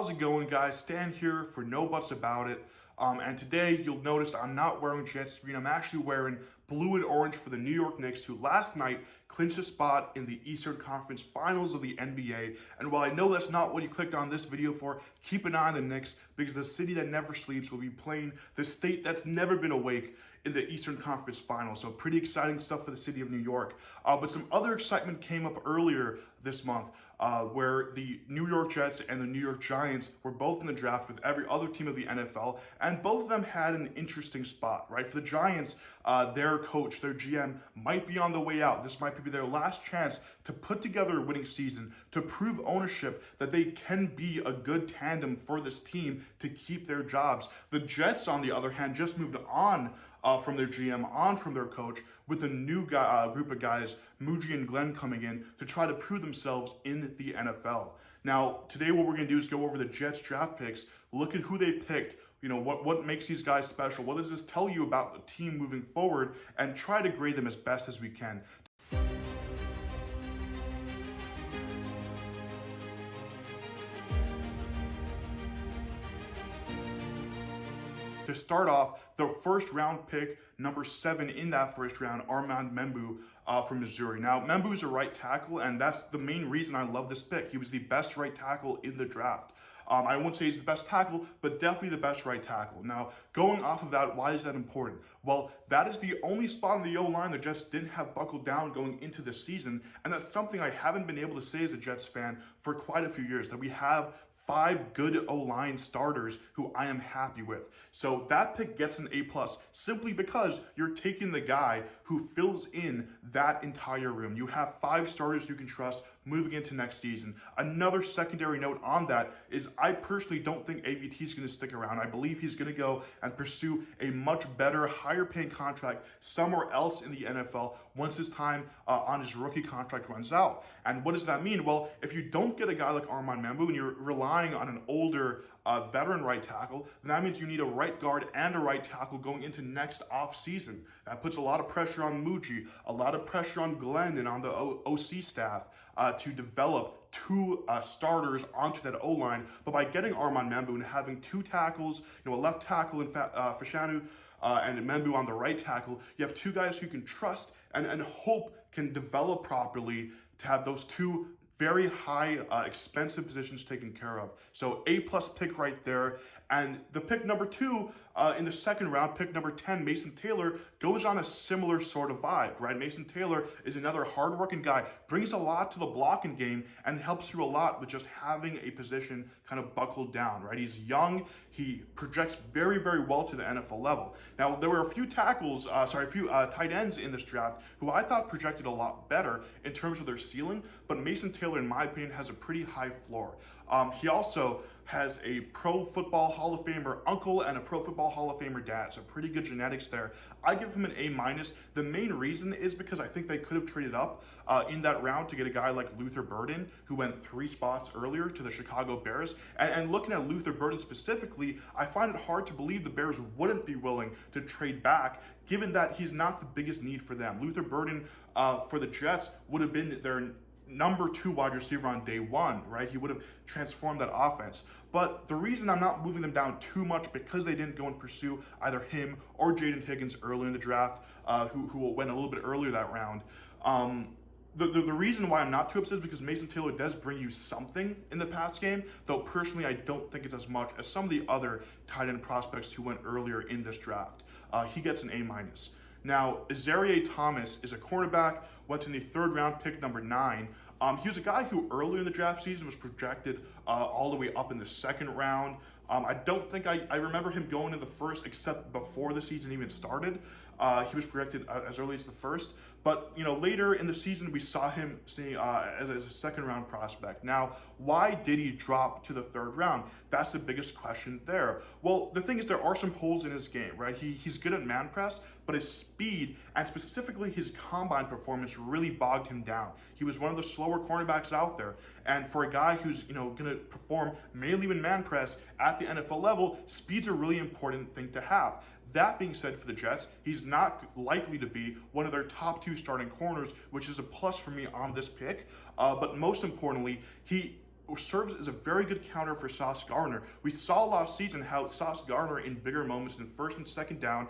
How's it going, guys? Stan here for No Buts About It. And today you'll notice I'm not wearing Jets green. I'm actually wearing blue and orange for the New York Knicks, who last night clinched a spot in the Eastern Conference Finals of the NBA. And while I know that's not what you clicked on this video for, keep an eye on the Knicks, because the city that never sleeps will be playing the state that's never been awake in the Eastern Conference Finals. So pretty exciting stuff for the city of New York. But some other excitement came up earlier this month, where the New York Jets and the New York Giants were both in the draft with every other team of the NFL, and both of them had an interesting spot, right? For the Giants, their coach, their GM, might be on the way out. This might be their last chance to put together a winning season, to prove ownership that they can be a good tandem for this team to keep their jobs. The Jets, on the other hand, just moved on from their GM, on from their coach, with a new group of guys, Muji and Glenn, coming in to try to prove themselves in the NFL. Now, today what we're going to do is go over the Jets draft picks, look at who they picked, what makes these guys special, what does this tell you about the team moving forward, and try to grade them as best as we can. To start off, the first round pick, number 7 in that first round, Armand Membou from Missouri. Now, Membou's a right tackle, and that's the main reason I love this pick. He was the best right tackle in the draft. I won't say he's the best tackle, but definitely the best right tackle. Now, going off of that, why is that important? Well, that is the only spot on the O-line that Jets didn't have buckled down going into the season, and that's something I haven't been able to say as a Jets fan for quite a few years, that we have 5 good O-line starters who I am happy with. So that pick gets an A+, simply because you're taking the guy who fills in that entire room. You have 5 starters you can trust moving into next season. Another secondary note on that is I personally don't think AVT is going to stick around. I believe he's going to go and pursue a much better, higher paying contract somewhere else in the NFL once his time on his rookie contract runs out. And what does that mean? Well, if you don't get a guy like Armand Membou and you're relying on an older veteran right tackle, then that means you need a right guard and a right tackle going into next off season. That puts a lot of pressure on Muji, a lot of pressure on Glenn and on the OC staff to develop 2 starters onto that O-line. But by getting Armand Membou and having 2 tackles, a left tackle in Fashanu and Membou on the right tackle, you have 2 guys who you can trust and hope can develop properly to have those 2 very high, expensive positions taken care of. So A+ pick right there. And the pick number 2 in the second round, pick number 10, Mason Taylor, goes on a similar sort of vibe, right? Mason Taylor is another hardworking guy, brings a lot to the blocking game, and helps you a lot with just having a position kind of buckled down, right? He's young. He projects very, very well to the NFL level. Now, there were a few tight ends in this draft who I thought projected a lot better in terms of their ceiling, but Mason Taylor, in my opinion, has a pretty high floor. He also has a Pro Football Hall of Famer uncle and a Pro Football Hall of Famer dad, so pretty good genetics there. I give him an A-. The main reason is because I think they could have traded up in that round to get a guy like Luther Burden, who went 3 spots earlier to the Chicago Bears. And looking at Luther Burden specifically, I find it hard to believe the Bears wouldn't be willing to trade back, given that he's not the biggest need for them. Luther Burden for the Jets would have been their number 2 wide receiver on day 1, right? He would have transformed that offense. But the reason I'm not moving them down too much, because they didn't go and pursue either him or Jaden Higgins early in the draft, who went a little bit earlier that round. The reason why I'm not too upset is because Mason Taylor does bring you something in the pass game, though personally I don't think it's as much as some of the other tight end prospects who went earlier in this draft. He gets an A-. Now, Azareye'h Thomas is a cornerback, went in the 3rd round, pick number 9. He was a guy who earlier in the draft season was projected all the way up in the 2nd round. I don't think I remember him going in the 1st, except before the season even started. He was projected as early as the 1st. But, later in the season, we saw him as a 2nd round prospect. Now, why did he drop to the 3rd round? That's the biggest question there. Well, the thing is, there are some holes in his game, right? He's good at man press, but his speed and specifically his combine performance really bogged him down. He was one of the slower cornerbacks out there. And for a guy who's, going to perform mainly in man press at the NFL level, speed's a really important thing to have. That being said, for the Jets, he's not likely to be one of their top 2 starting corners, which is a plus for me on this pick. But most importantly, he serves as a very good counter for Sauce Gardner. We saw last season how Sauce Gardner in bigger moments in first and second down,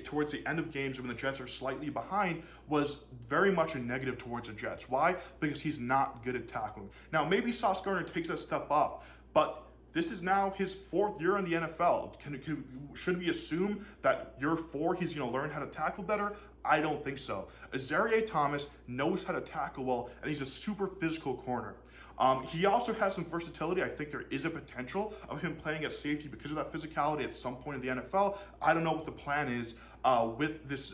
towards the end of games when the Jets are slightly behind, was very much a negative towards the Jets. Why? Because he's not good at tackling. Now, maybe Sauce Gardner takes a step up, but this is now his 4th year in the NFL. Should we assume that year 4 he's going to learn how to tackle better? I don't think so. Azareye'h Thomas knows how to tackle well, and he's a super physical corner. He also has some versatility. I think there is a potential of him playing at safety because of that physicality at some point in the NFL. I don't know what the plan is with this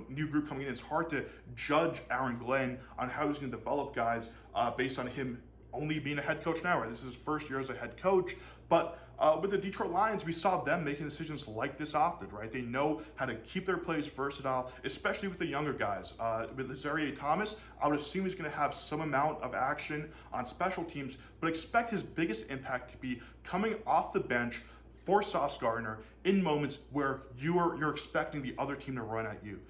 new group coming in. It's hard to judge Aaron Glenn on how he's going to develop guys based on him only being a head coach now. Right? This is his first year as a head coach, but with the Detroit Lions, we saw them making decisions like this often, right? They know how to keep their plays versatile, especially with the younger guys. With Azareye'h Thomas, I would assume he's going to have some amount of action on special teams, but expect his biggest impact to be coming off the bench for Sauce Gardner in moments where you're expecting the other team to run at you.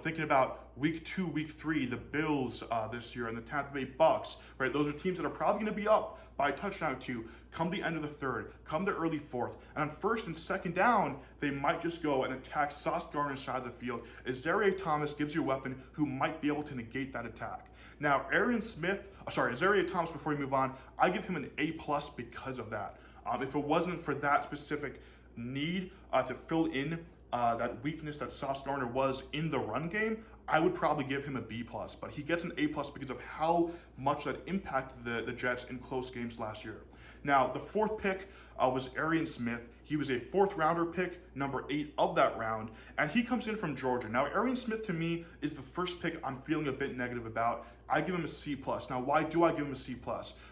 Thinking about week 2, week 3, the Bills this year and the Tampa Bay Bucks, right? Those are teams that are probably going to be up by a touchdown or 2 come the end of the 3rd, come the early 4th. And on 1st and 2nd down, they might just go and attack Sauce Gardner's side of the field. Azareye'h Thomas gives you a weapon who might be able to negate that attack. Now, Azareye'h Thomas, before we move on, I give him an A+ because of that. If it wasn't for that specific need to fill in that weakness that Sauce Gardner was in the run game, I would probably give him a B+, but he gets an A+ because of how much that impacted the Jets in close games last year. Now, the 4th pick was Arian Smith. He was a 4th rounder pick, number 8 of that round, and he comes in from Georgia. Now, Arian Smith to me is the first pick I'm feeling a bit negative about. I give him a C+. Now, why do I give him a C+?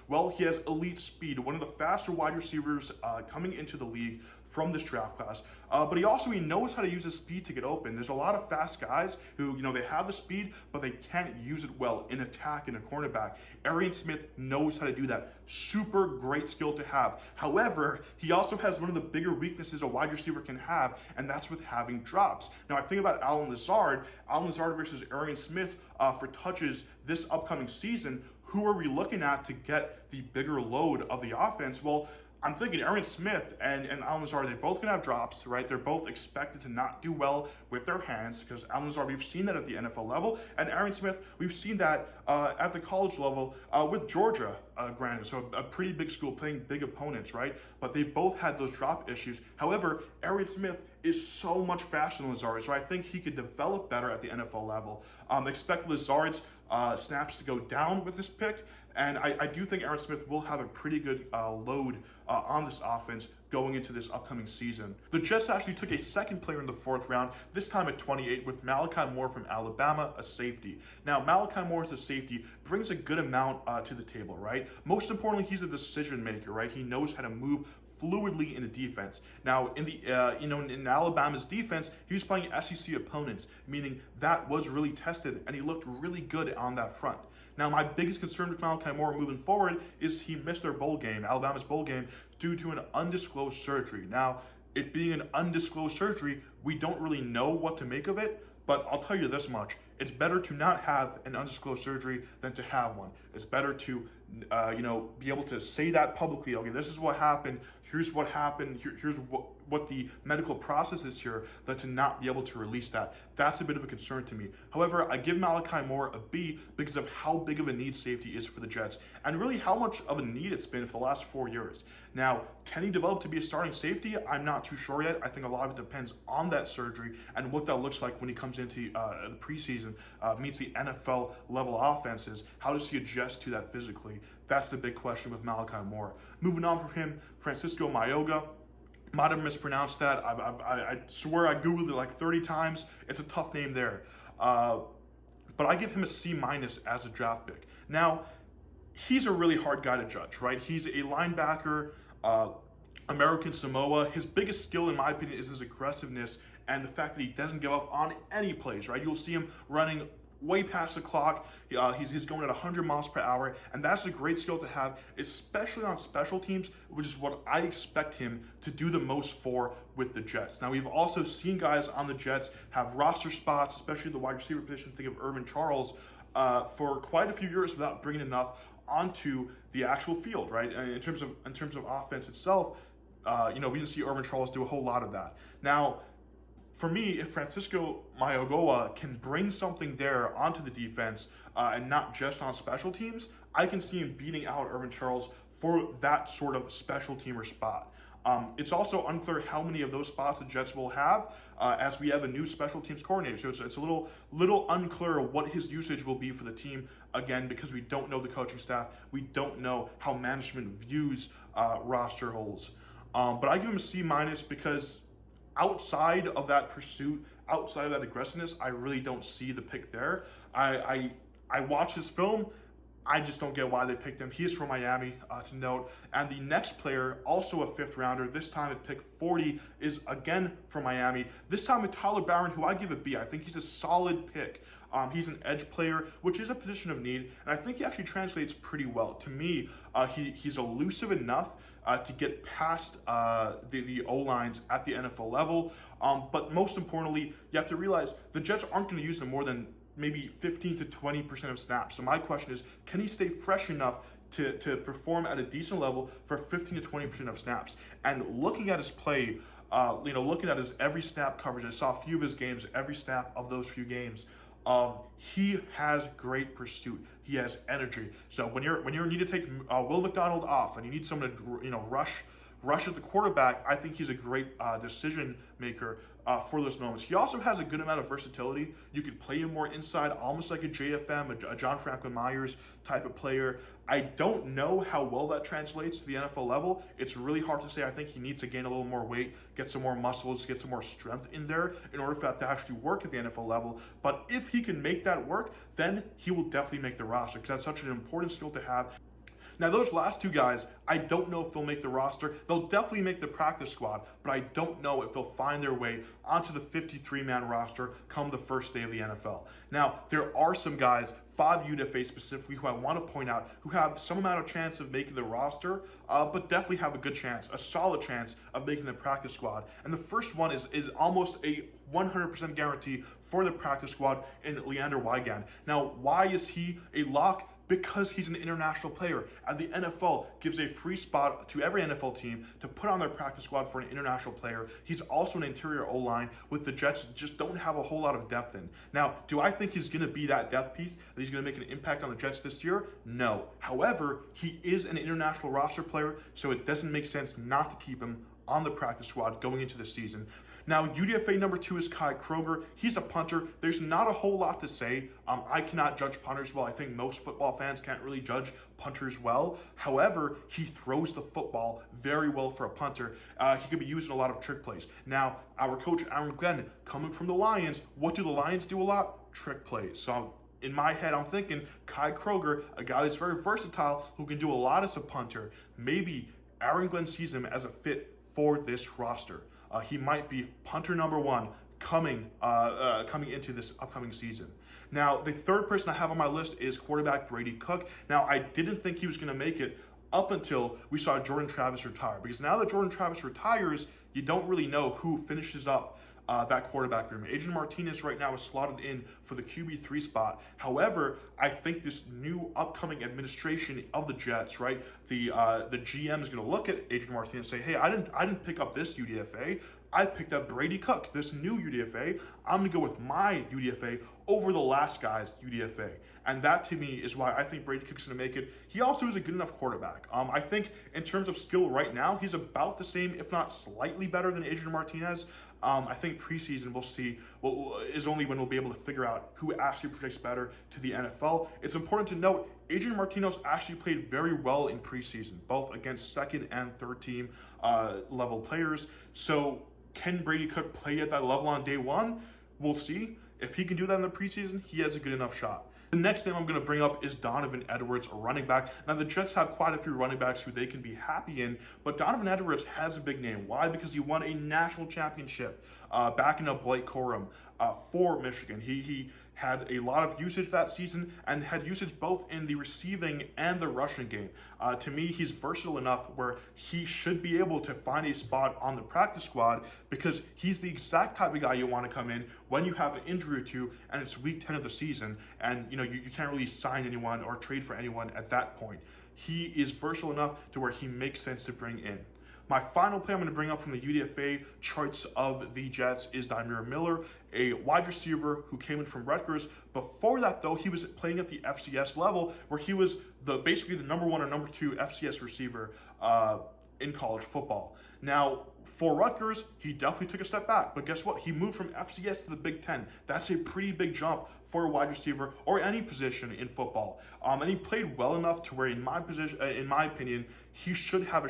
Well, he has elite speed, one of the faster wide receivers coming into the league from this draft class. But he knows how to use his speed to get open. There's a lot of fast guys who, they have the speed, but they can't use it well in attack in a cornerback. Arian Smith knows how to do that. Super great skill to have. However, he also has one of the bigger weaknesses a wide receiver can have, and that's with having drops. Now, I think about Allen Lazard versus Arian Smith for touches this upcoming season. Who are we looking at to get the bigger load of the offense? Well, I'm thinking Arian Smith and Allen Lazard, they're both going to have drops, right? They're both expected to not do well with their hands because Allen Lazard, we've seen that at the NFL level, and Arian Smith, we've seen that at the college level with Georgia, granted. So a pretty big school playing big opponents, right? But they both had those drop issues. However, Arian Smith is so much faster than Lazard, so I think he could develop better at the NFL level. Expect Lazard's snaps to go down with this pick, and I do think Arian Smith will have a pretty good load on this offense going into this upcoming season. The Jets actually took a second player in the 4th round, this time at 28, with Malachi Moore from Alabama, a safety. Now, Malachi Moore as a safety brings a good amount to the table, right? Most importantly, he's a decision maker, right? He knows how to move fluidly in the defense. Now, in Alabama's defense, he was playing SEC opponents, meaning that was really tested, and he looked really good on that front. Now, my biggest concern with Malachi Moore moving forward is he missed their bowl game, Alabama's bowl game, due to an undisclosed surgery. Now, it being an undisclosed surgery, we don't really know what to make of it, but I'll tell you this much. It's better to not have an undisclosed surgery than to have one. It's better to, be able to say that publicly. Okay, this is what happened. Here's what happened. Here's what the medical process is here, than to not be able to release that. That's a bit of a concern to me. However, I give Malachi Moore a B because of how big of a need safety is for the Jets, and really how much of a need it's been for the last 4 years. Now, can he develop to be a starting safety? I'm not too sure yet. I think a lot of it depends on that surgery and what that looks like when he comes into the preseason, meets the NFL level offenses. How does he adjust to that physically? That's the big question with Malachi Moore. Moving on from him, Francisco Mayoga. Might have mispronounced that. I swear I Googled it like 30 times. It's a tough name there. But I give him a C- as a draft pick. Now, he's a really hard guy to judge, right? He's a linebacker, American Samoa. His biggest skill, in my opinion, is his aggressiveness and the fact that he doesn't give up on any plays, right? You'll see him running way past the clock. He's going at 100 miles per hour, and that's a great skill to have, especially on special teams, which is what I expect him to do the most for with the Jets. Now, we've also seen guys on the Jets have roster spots, especially the wide receiver position. Think of Irvin Charles, for quite a few years without bringing enough onto the actual field, right? And in terms of offense itself, we didn't see Irvin Charles do a whole lot of that. Now, for me, if Francisco Mayogoa can bring something there onto the defense and not just on special teams, I can see him beating out Irvin Charles for that sort of special teamer spot. It's also unclear how many of those spots the Jets will have as we have a new special teams coordinator. So it's a little unclear what his usage will be for the team, again, because we don't know the coaching staff. We don't know how management views roster holes. But I give him a C- because outside of that pursuit, outside of that aggressiveness, I really don't see the pick there. I watch his film. I just don't get why they picked him. He is from Miami, to note. And the next player, also a 5th rounder, this time at pick 40, is again from Miami. This time with Tyler Barron, who I give a B. I think he's a solid pick. He's an edge player, which is a position of need, and I think he actually translates pretty well. To me, he's elusive enough to get past the O-lines at the NFL level. But most importantly, you have to realize the Jets aren't going to use him more than maybe 15 to 20% of snaps. So my question is, can he stay fresh enough to perform at a decent level for 15 to 20% of snaps? And looking at his play, looking at his every snap coverage, I saw a few of his games, every snap of those few games. He has great pursuit. He has energy. So when you need to take Will McDonald off and you need someone to rush at the quarterback, I think he's a great decision maker for those moments. He also has a good amount of versatility. You could play him more inside, almost like a JFM, a John Franklin Myers type of player. I don't know how well that translates to the NFL level. It's really hard to say. I think he needs to gain a little more weight, get some more muscles, get some more strength in there in order for that to actually work at the NFL level. But if he can make that work, then he will definitely make the roster, because that's such an important skill to have. Now, those last two guys, I don't know if they'll make the roster. They'll definitely make the practice squad, but I don't know if they'll find their way onto the 53-man roster come the first day of the NFL. Now, there are some guys, 5 UDFA specifically, who I want to point out, who have some amount of chance of making the roster, but definitely have a good chance, a solid chance of making the practice squad. And the first one is almost a 100% guarantee for the practice squad in Leander Wygand. Now, why is he a lock? Because he's an international player, and the NFL gives a free spot to every NFL team to put on their practice squad for an international player. He's also an interior O-line, with the Jets just don't have a whole lot of depth in. Now, do I think he's going to be that depth piece, that he's going to make an impact on the Jets this year? No. However, he is an international roster player, so it doesn't make sense not to keep him on the practice squad going into the season. Now, UDFA number 2 is Kai Kroger. He's a punter. There's not a whole lot to say. I cannot judge punters well. I think most football fans can't really judge punters well. However, he throws the football very well for a punter. He could be used in a lot of trick plays. Now, our coach, Aaron Glenn, coming from the Lions, what do the Lions do a lot? Trick plays. So in my head, I'm thinking Kai Kroger, a guy that's very versatile, who can do a lot as a punter. Maybe Aaron Glenn sees him as a fit for this roster. He might be punter number 1 coming into this upcoming season. Now, the third person I have on my list is quarterback Brady Cook. Now, I didn't think he was going to make it up until we saw Jordan Travis retire, because now that Jordan Travis retires, you don't really know who finishes up that quarterback room. Adrian Martinez right now is slotted in for the QB3 spot. However, I think this new upcoming administration of the Jets, right, the GM is going to look at Adrian Martinez and say, hey, I didn't pick up this UDFA. I picked up Brady Cook, this new UDFA. I'm going to go with my UDFA over the last guy's UDFA. And that, to me, is why I think Brady Cook's going to make it. He also is a good enough quarterback. I think in terms of skill right now, he's about the same, if not slightly better than Adrian Martinez. I think preseason we'll see is only when we'll be able to figure out who actually projects better to the NFL. It's important to note Adrian Martinez actually played very well in preseason, both against second and third team level players. So can Brady Cook play at that level on day one? We'll see. If he can do that in the preseason, he has a good enough shot. The next name I'm going to bring up is Donovan Edwards, a running back. Now, the Jets have quite a few running backs who they can be happy in, but Donovan Edwards has a big name. Why? Because he won a national championship backing up Blake Corum for Michigan. He had a lot of usage that season and had usage both in the receiving and the rushing game. To me, he's versatile enough where he should be able to find a spot on the practice squad, because he's the exact type of guy you want to come in when you have an injury or two and it's week 10 of the season, and you can't really sign anyone or trade for anyone at that point. He is versatile enough to where he makes sense to bring in. My final player I'm going to bring up from the UDFA charts of the Jets is Dymere Miller, a wide receiver who came in from Rutgers. Before that, though, he was playing at the FCS level, where he was basically the number 1 or number 2 FCS receiver in college football. Now, for Rutgers, he definitely took a step back, but guess what? He moved from FCS to the Big Ten. That's a pretty big jump for a wide receiver or any position in football. And he played well enough to where, in my opinion, he should have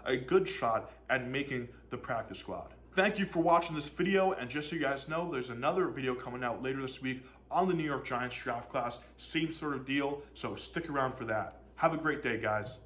a good shot at making the practice squad. Thank you for watching this video, and just so you guys know, there's another video coming out later this week on the New York Giants draft class. Same sort of deal, so stick around for that. Have a great day, guys.